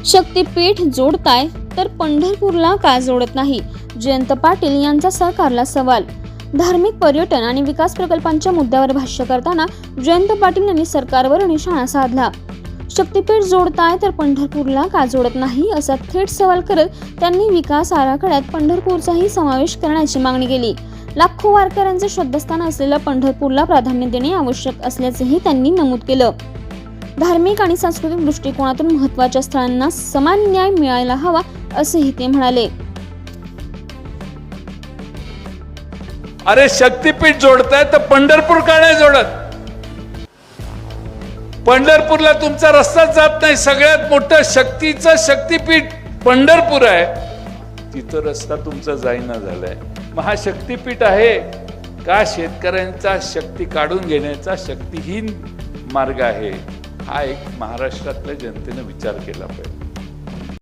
शक्तीपीठ जोडताय तर पंढरपूरला का जोडत नाही? जयंत पाटील यांचा सरकारला सवाल। धार्मिक पर्यटन आणि विकास प्रकल्पांच्या मुद्द्यावर भाष्य करताना जयंत पाटील यांनी सरकारवर निशाणा साधला। शक्तीपीठ जोडताय तर पंढरपूरला का जोडत नाही असा थेट सवाल करत त्यांनी विकास आराखड्यात पंढरपूरचाही समावेश करण्याची मागणी केली। लाखो वारकऱ्यांचे श्रद्धास्थान असलेल्या पंढरपूरला प्राधान्य देणे आवश्यक असल्याचेही त्यांनी नमूद केलं। धार्मिक आणि सांस्कृतिक दृष्टिकोनातून महत्त्वाच्या स्थळांना समान न्याय मिळायला हवा असेही ते म्हणाले। अरे शक्तीपीठ जोडताय तर पंढरपूर का नाही जोडत? पंढरपूरला तुमचा रस्ताच जात नाही। सगळ्यात मोठं शक्तीचं शक्तीपीठ पंढरपूर आहे, तिथं रस्ता तुमचा जाईना झालाय। मग हा शक्तीपीठ आहे का शेतकऱ्यांचा शक्ती काढून घेण्याचा शक्तीहीन मार्ग आहे? हा एक महाराष्ट्रातल्या जनतेने विचार केला पाहिजे।